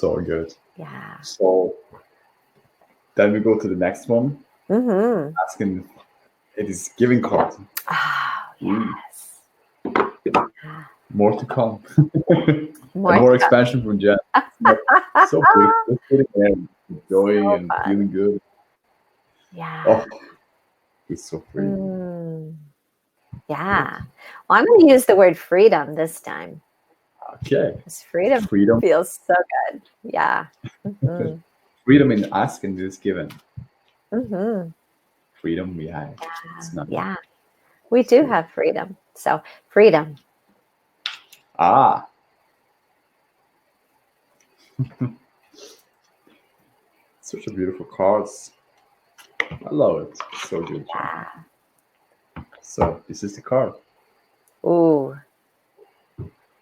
Speaker 1: good.
Speaker 2: Yeah.
Speaker 1: So then we go to the next one. Asking, it is giving card.
Speaker 2: Oh, yes.
Speaker 1: More to come.
Speaker 2: More,
Speaker 1: and more expansion from Jen. So please, just sitting there, enjoying
Speaker 2: so
Speaker 1: and
Speaker 2: fun.
Speaker 1: feeling good.
Speaker 2: Yeah.
Speaker 1: Oh, it's so free.
Speaker 2: Yeah. Well, I'm going to use the word freedom this time.
Speaker 1: Okay.
Speaker 2: Because freedom feels so good. Yeah.
Speaker 1: Freedom in asking is given. Freedom we have. It's not.
Speaker 2: Yeah. We do have freedom. So freedom.
Speaker 1: Ah. Such a beautiful cards. I love it. It's so good.
Speaker 2: Yeah.
Speaker 1: So this is the card.
Speaker 2: Ooh.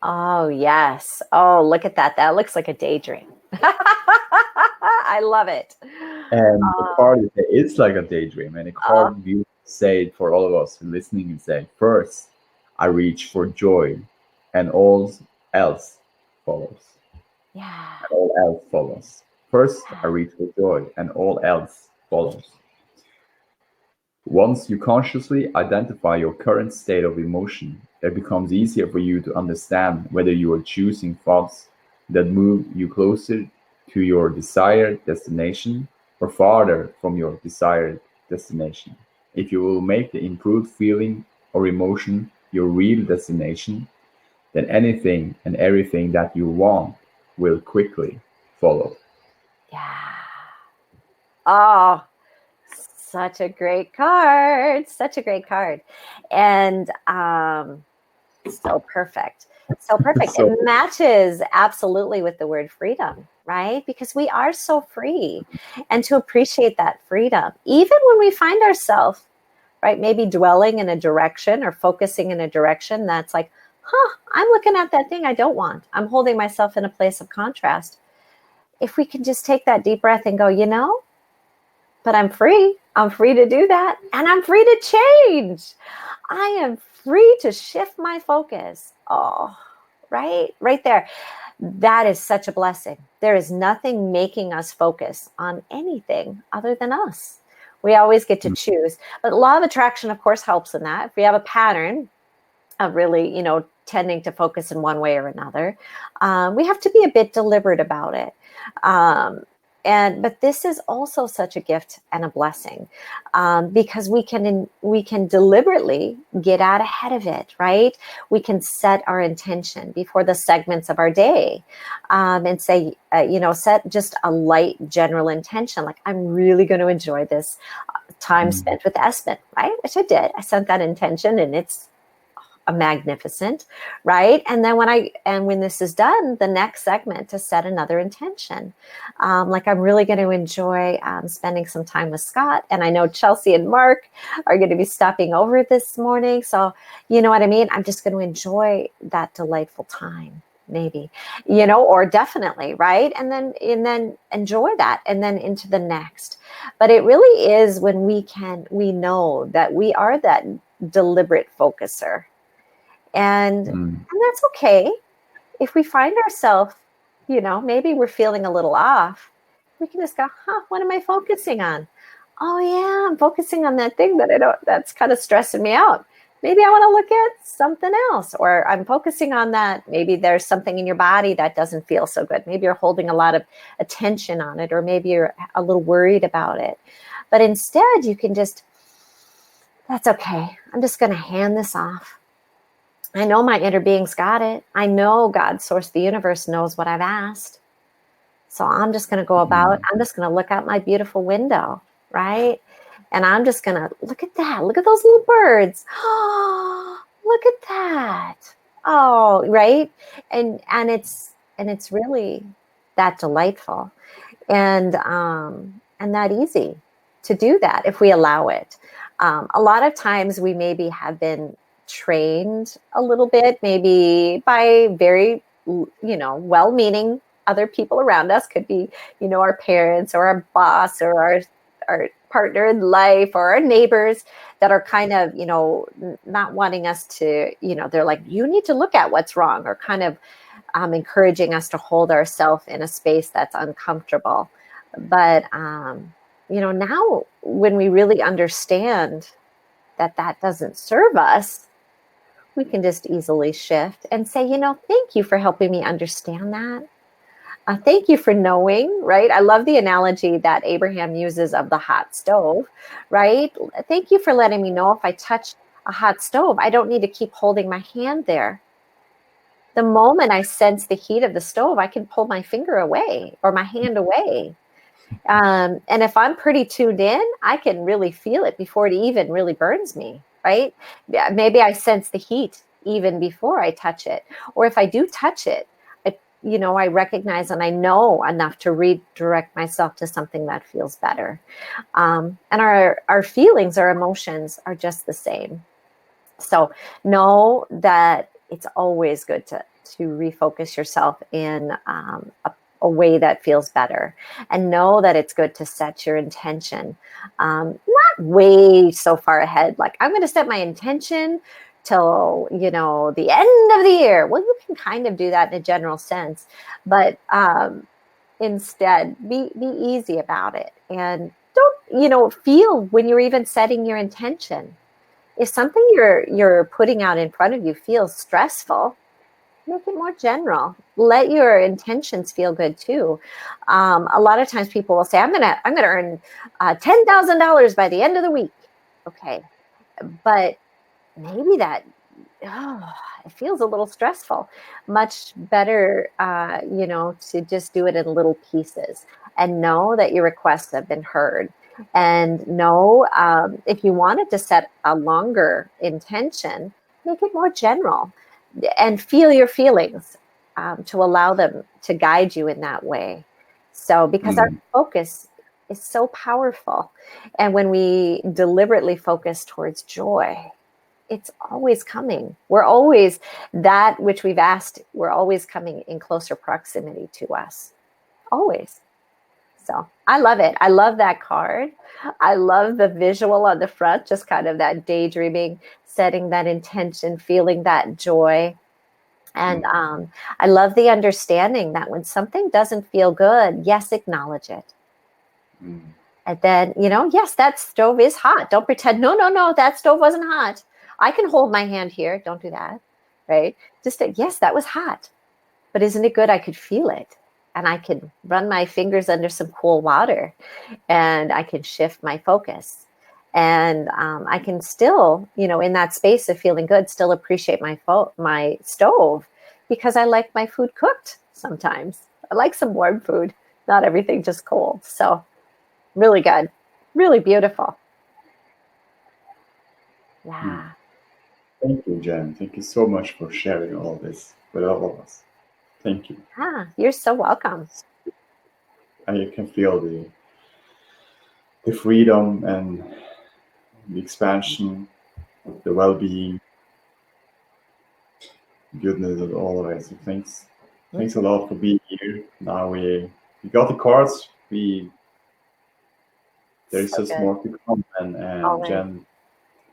Speaker 2: Oh, yes. Oh, look at that. That looks like a daydream. I love it.
Speaker 1: And the card is like a daydream. And the card you say it for all of us listening and say, first, I reach for joy and all else follows.
Speaker 2: Yeah.
Speaker 1: And all else follows. First, I reach for joy and all else follows. Once you consciously identify your current state of emotion, it becomes easier for you to understand whether you are choosing thoughts that move you closer to your desired destination or farther from your desired destination. If you will make the improved feeling or emotion your real destination, then anything and everything that you want will quickly follow.
Speaker 2: Yeah. Oh, such a great card. Such a great card. And so perfect. So perfect.
Speaker 1: So-
Speaker 2: It matches absolutely with the word freedom, right? Because we are so free, and to appreciate that freedom, even when we find ourselves, right, maybe dwelling in a direction or focusing in a direction that's like, I'm looking at that thing I don't want. I'm holding myself in a place of contrast. If we can just take that deep breath and go, but I'm free. I'm free to do that. And I'm free to change. I am free to shift my focus. Oh, right there. That is such a blessing. There is nothing making us focus on anything other than us. We always get to choose. But law of attraction, of course, helps in that. If we have a pattern of really, tending to focus in one way or another, we have to be a bit deliberate about it. But this is also such a gift and a blessing, because we can deliberately get out ahead of it, right? We can set our intention before the segments of our day, and say, set just a light general intention, like I'm really going to enjoy this time spent with Espen, right? Which I did. I set that intention, and it's a magnificent, right? And then when this is done, the next segment to set another intention, like I'm really going to enjoy spending some time with Scott, and I know Chelsea and Mark are going to be stopping over this morning, so you know what I mean. I'm just going to enjoy that delightful time, maybe, or definitely, right? And then enjoy that, and then into the next. But it really is when we know that we are that deliberate focuser. And that's okay. If we find ourselves, maybe we're feeling a little off, we can just go, what am I focusing on? oh yeah, I'm focusing on that thing that's kind of stressing me out. Maybe I want to look at something else, or I'm focusing on that. Maybe there's something in your body that doesn't feel so good. Maybe you're holding a lot of attention on it, or maybe you're a little worried about it. But instead, you can just, that's okay. I'm just going to hand this off. I know my inner being's got it. I know God, source, the universe knows what I've asked. So I'm just going to go about, I'm just going to look out my beautiful window, right? And I'm just going to look at that. Look at those little birds. Oh, look at that. Oh, right? And it's really that delightful and that easy to do that if we allow it. A lot of times we maybe have been trained a little bit, maybe by very, well-meaning other people around us. Could be, our parents or our boss or our partner in life or our neighbors that are kind of, not wanting us to, they're like, you need to look at what's wrong, or kind of encouraging us to hold ourselves in a space that's uncomfortable. But, now when we really understand that that doesn't serve us, we can just easily shift and say, thank you for helping me understand that. Thank you for knowing, right? I love the analogy that Abraham uses of the hot stove, right? Thank you for letting me know if I touch a hot stove, I don't need to keep holding my hand there. The moment I sense the heat of the stove, I can pull my finger away or my hand away. And if I'm pretty tuned in, I can really feel it before it even really burns me, right? Yeah, maybe I sense the heat even before I touch it. Or if I do touch it, I recognize and I know enough to redirect myself to something that feels better. And our feelings, our emotions are just the same. So know that it's always good to refocus yourself in a way that feels better, and know that it's good to set your intention, not way so far ahead. Like, I'm going to set my intention till, the end of the year. Well, you can kind of do that in a general sense, but instead be easy about it, and don't, feel when you're even setting your intention. If something you're putting out in front of you feels stressful, make it more general. Let your intentions feel good too. A lot of times people will say, "I'm gonna earn $10,000 by the end of the week." Okay, but maybe that, it feels a little stressful. Much better, to just do it in little pieces and know that your requests have been heard. And know, if you wanted to set a longer intention, make it more general and feel your feelings, to allow them to guide you in that way. So, because our focus is so powerful. And when we deliberately focus towards joy, it's always coming. We're always, that which we've asked, we're always coming in closer proximity to us. Always. So I love it. I love that card. I love the visual on the front, just kind of that daydreaming, setting that intention, feeling that joy. And I love the understanding that when something doesn't feel good, yes, acknowledge it. And then, yes, that stove is hot. Don't pretend, no, that stove wasn't hot. I can hold my hand here. Don't do that, right? Just say, yes, that was hot. But isn't it good? I could feel it. And I could run my fingers under some cool water, and I can shift my focus. And I can still, in that space of feeling good, still appreciate my stove, because I like my food cooked sometimes. I like some warm food, not everything just cold. So really good, really beautiful. Yeah.
Speaker 1: Thank you, Jen. Thank you so much for sharing all this with all of us. Thank you.
Speaker 2: You're so welcome.
Speaker 1: And you can feel the freedom and the expansion, the well-being, goodness of all of it. So thanks a lot for being here. Now we got the cards. There's just more to come. And Jen,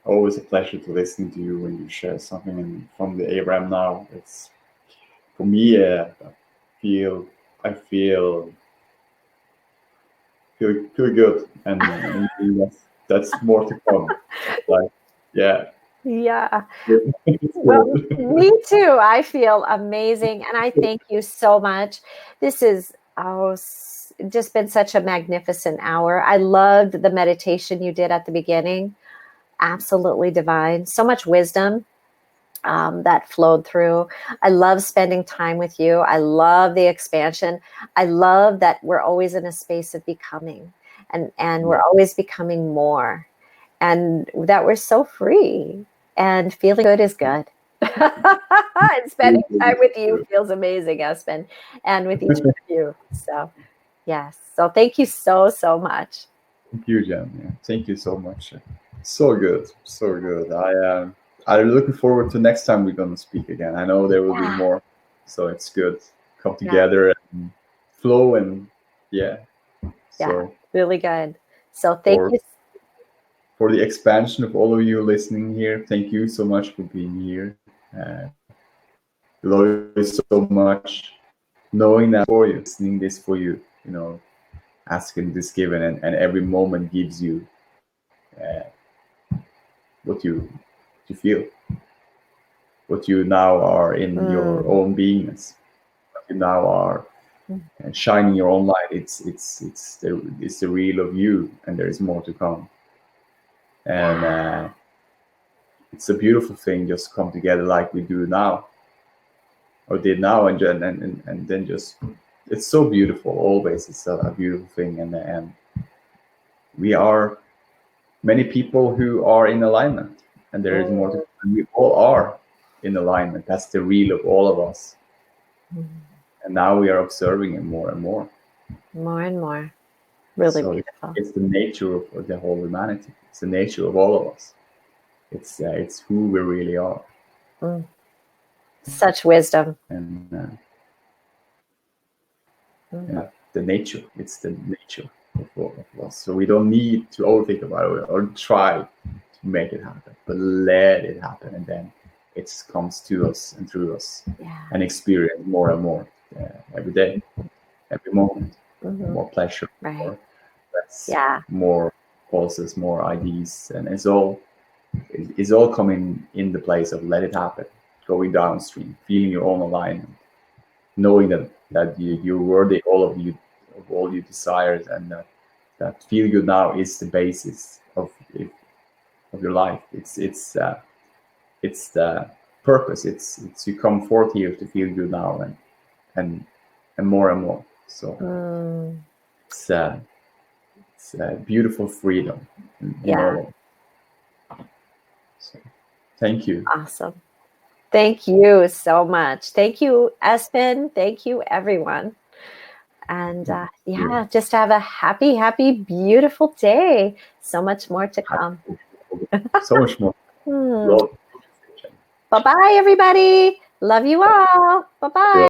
Speaker 1: always a pleasure to listen to you when you share something from the Abraham now. It's, for me, I feel feel good, and that's more to come. Like, yeah.
Speaker 2: Yeah.
Speaker 1: It's
Speaker 2: Well,
Speaker 1: good.
Speaker 2: me too. I feel amazing. And I thank you so much. This is just been such a magnificent hour. I loved the meditation you did at the beginning. Absolutely divine. So much wisdom that flowed through. I love spending time with you. I love the expansion. I love that we're always in a space of becoming, and we're always becoming more, and that we're so free, and feeling good is good. And spending time with you feels amazing, Espen, and with each one of you. So, yes. So thank you so, so much.
Speaker 1: Thank you, Jen. Yeah, thank you so much. So good, so good. I'm looking forward to next time we're gonna speak again. I know there will be
Speaker 2: Yeah.
Speaker 1: more, so it's good. Come
Speaker 2: Yeah.
Speaker 1: together and flow, and yeah.
Speaker 2: Yeah.
Speaker 1: So
Speaker 2: Really good. So thank you.
Speaker 1: For the expansion of all of you listening here, thank you so much for being here. Love you so much, knowing that for you, listening this for you, asking this given, and every moment gives you what you feel, what you now are in your own beingness, what you now are shining your own light. It's the real of you, and there is more to come. And it's a beautiful thing, just come together like we do now, or did now, and then just, it's so beautiful. Always, it's a beautiful thing, and we are many people who are in alignment, and there is more to come. We all are in alignment. That's the real of all of us. And now we are observing it more and more.
Speaker 2: More and more. Really
Speaker 1: so
Speaker 2: beautiful.
Speaker 1: It's the nature of the whole humanity. It's the nature of all of us. It's who we really are.
Speaker 2: Such wisdom.
Speaker 1: And the nature. It's the nature of all of us. So we don't need to overthink about it or try to make it happen, but let it happen, and then it comes to us and through us, and experience more and more every day, every moment. More pleasure, more less, more pulses, more ideas, and it's all coming in the place of let it happen, going downstream, feeling your own alignment, knowing that you're worthy of all your desires, and that feel good now is the basis of your life. It's the purpose. It's you come forth here to feel good now, and more and more. So it's a beautiful freedom in all of it. So thank you.
Speaker 2: Awesome. Thank you so much. Thank you, Espen. Thank you, everyone. And just have a happy, happy, beautiful day. So much more to come.
Speaker 1: So much more.
Speaker 2: Bye-bye, everybody. Love you all. Bye-bye.